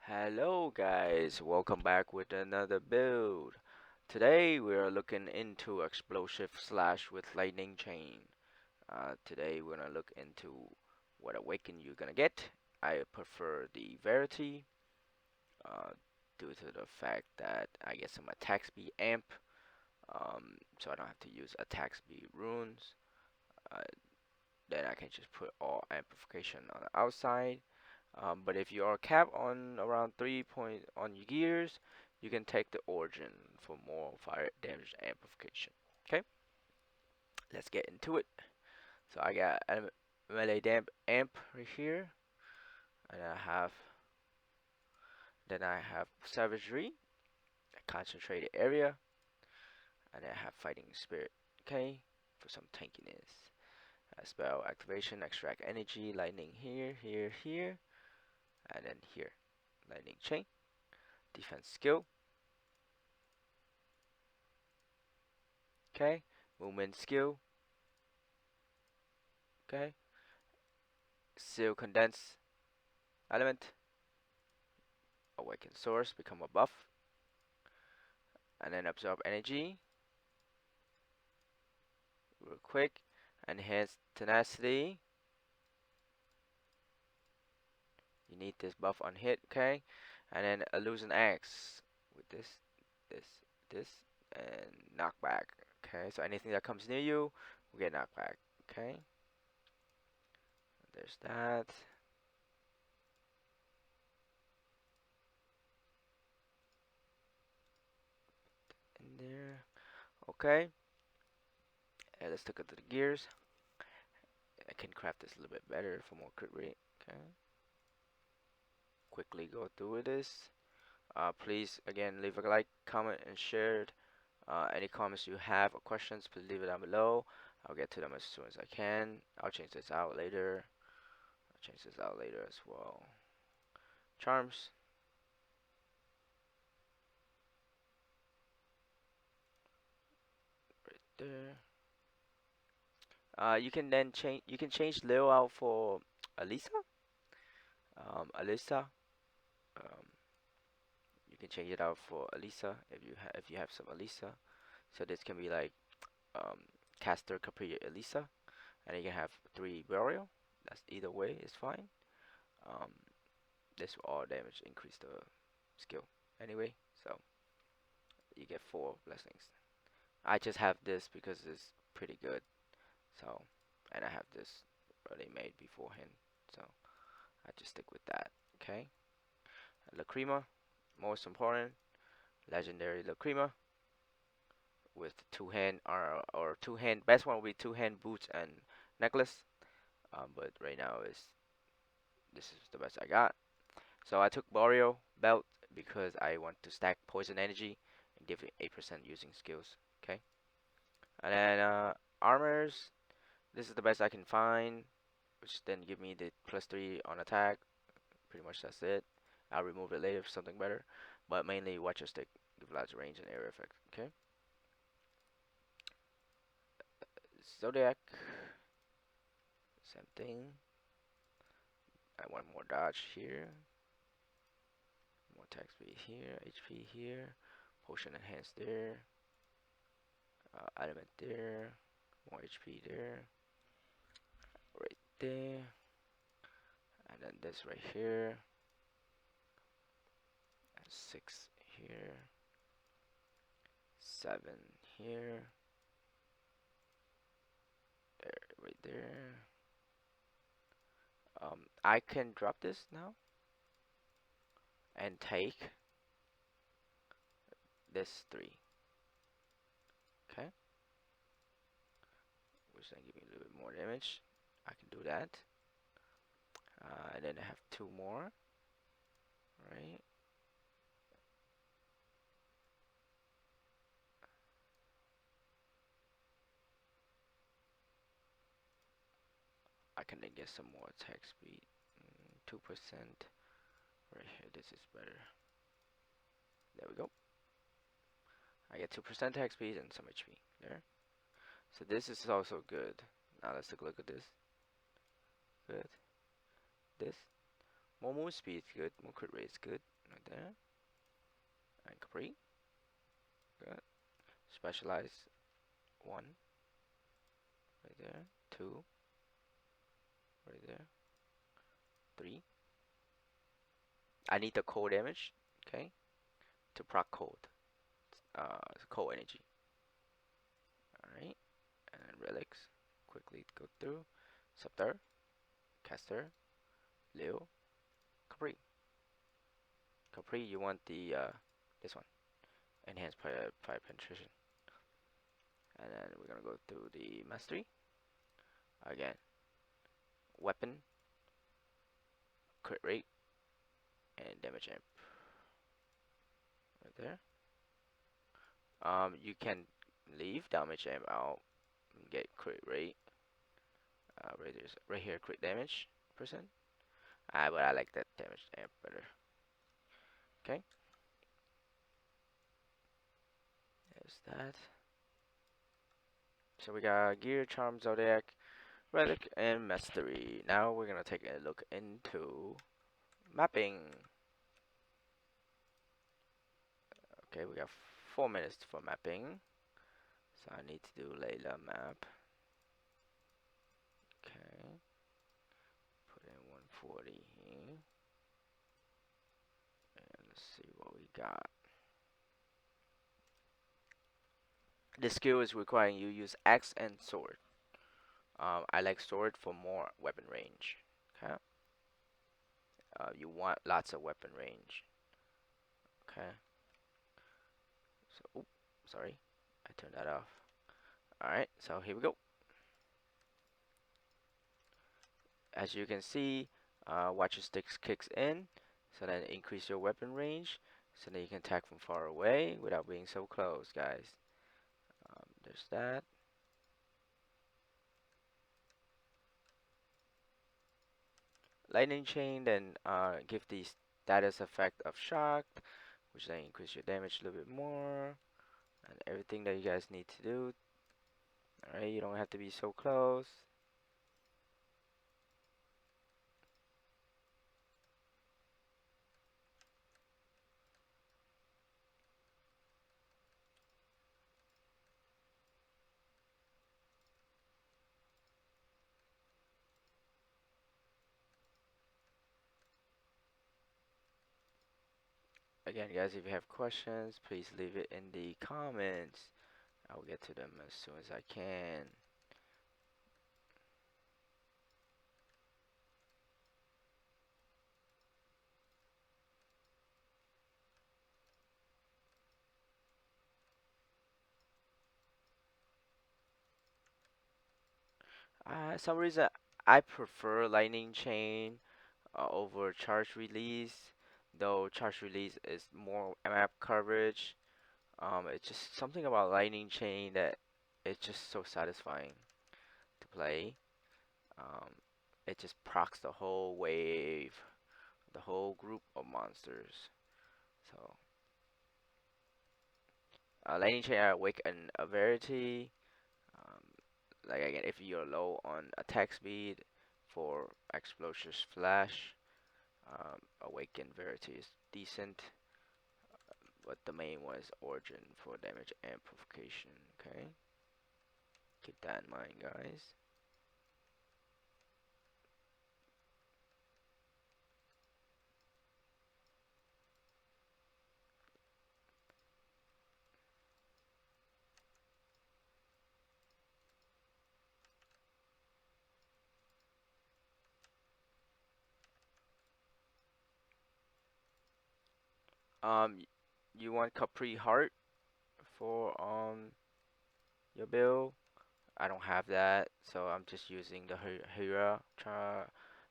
Hello guys, welcome back with another build. Today we are looking into explosive slash with lightning chain. Today we're gonna look into what awaken you're gonna get. I prefer the Verity uh, due to the fact that I get some attack speed amp, so I don't have to use attack speed runes. Uh, then I can just put all amplification on the outside. But if you are capped on around 3 point on your gears, you can take the origin for more fire damage amplification. Okay, let's get into it. So I got melee damp amp right here, and I have savagery, a concentrated area, and I have fighting spirit. Okay, for some tankiness. Spell activation, extract energy, lightning here, here, here, and then here, lightning chain. Defense skill. Okay, movement skill. Okay, seal condense element, awaken source, become a buff, and then absorb energy real quick. Enhance tenacity. You need this buff on hit, okay? And then illusion axe with this, this, and knockback. Okay, so anything that comes near you will get knocked back. Okay, there's that. In there. Okay, and let's look at the gears. I can craft this a little bit better for more crit rate. Okay, quickly go through this. Please again leave a like, comment, and share it. Any comments you have or questions, please leave it down below. I'll get to them as soon as I can. I'll change this out later. I'll change this out later as well. Charms. Right there. You can then change. You can change Leo out for Alisa. Alisa. Um, you can change it out for Alisa if you have some Alisa. So this can be like um, Caster, Capri, Elisa, and you can have 3 burial. That's either way is fine. Um, this will all damage increase the skill anyway, so you get 4 blessings. I just have this because it's pretty good, so and I have this already made beforehand, so I just stick with that. Okay, Lacrima, most important, legendary Lacrima with 2 hand or 2 hand. Best one will be 2 hand boots and necklace. But right now is this is the best I got. So I took Boreal belt because I want to stack poison energy and give it 8% using skills. Okay, and then armors. This is the best I can find, which then give me the +3 on attack. Pretty much that's it. I'll remove it later for something better, but mainly Watcher Stick give lots of range and area effect. Okay, Zodiac, same thing. I want more dodge here, more attack speed here, HP here, potion enhanced there, element there, more HP there, right there, and then this right here, and 6 here, 7 here, there, right there. I can drop this now and take this 3, okay, which then give me a little bit more damage. I can do that, and then I have 2 more, right? I can then get some more attack speed, 2%. Right here, this is better. There we go. I get 2% attack speed and some HP there. So this is also good. Now let's take a look at this. Good. This. More move speed is good. More crit rate is good. right there, and Capri, good. Specialize 1, right there, 2, right there, 3. I need the cold damage, okay, to proc cold, cold energy. Alright, and then relics, quickly go through, Scepter, Caster, Leo, Capri. Capri, you want the, this one, Enhanced Fire Penetration. And then we're gonna go through the Mastery, again, Weapon, Crit Rate, and Damage Amp, right there. You can leave Damage Amp out and get Crit Rate, right here, Crit Damage percent. But I like that Damage Amp better. Okay, there's that. So we got Gear, Charm, Zodiac, Relic, and Mastery. Now we're gonna take a look into mapping. Okay, we got 4 minutes for mapping. So I need to do Layla map. Okay, put in 140 here. And let's see what we got. This skill is requiring you use axe and sword. I like sword for more weapon range. Okay. You want lots of weapon range. Okay. So, sorry, I turned that off. Alright, so here we go. As you can see, watch your sticks kicks in, so then increase your weapon range, so that you can attack from far away without being so close, guys. There's that. Lightning chain then give the status effect of shock, which then increase your damage a little bit more, and everything that you guys need to do. Alright, you don't have to be so close. Again, guys, if you have questions, please leave it in the comments. I will get to them as soon as I can. Some reason I prefer Lightning Chain over Charge Release, though Charge Release is more map coverage. It's just something about Lightning Chain that it's just so satisfying to play. Um, it just procs the whole wave, the whole group of monsters. So, Lightning Chain Awaken a Verity. Um, like again, if you're low on attack speed for Explosive Flash, Awaken Verity is decent, but the main one is Origin for damage amplification. Okay, keep that in mind, guys. Um, you want Capri Heart for your build. I don't have that, so I'm just using the Hera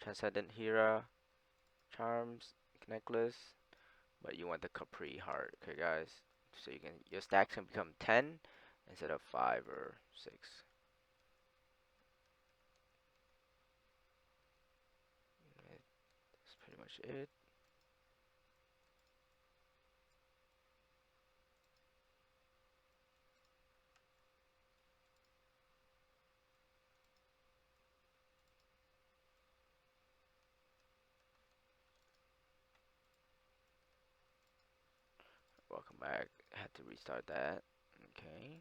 Transcendent Hera Charms necklace. But you want the Capri Heart, okay, guys? So you can your stacks can become 10 instead of 5 or 6. That's pretty much it. back. Had to restart that. Okay.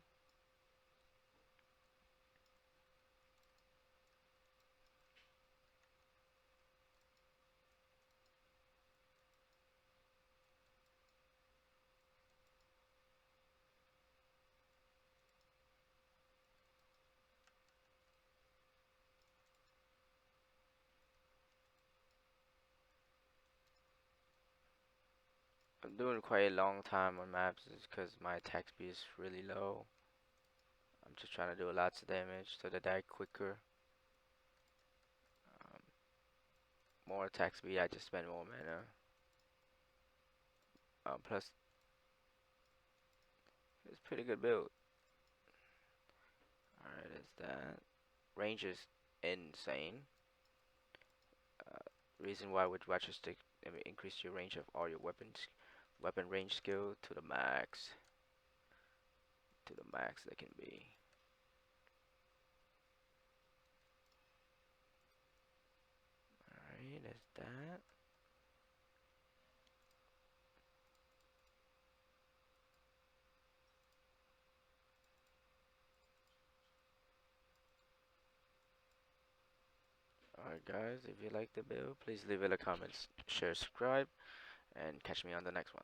I'm doing quite a long time on maps is because my attack speed is really low. I'm just trying to do lots of damage so they die quicker. Um, More attack speed, I just spend more mana. Plus, it's pretty good build. Alright, is that. Range is insane. Reason why would watch stick increase your range of all your weapons, weapon range skill to the max. To the max they can be. Alright, is that. Alright guys, if you like the build, please leave it in the comments, share, subscribe, and catch me on the next one.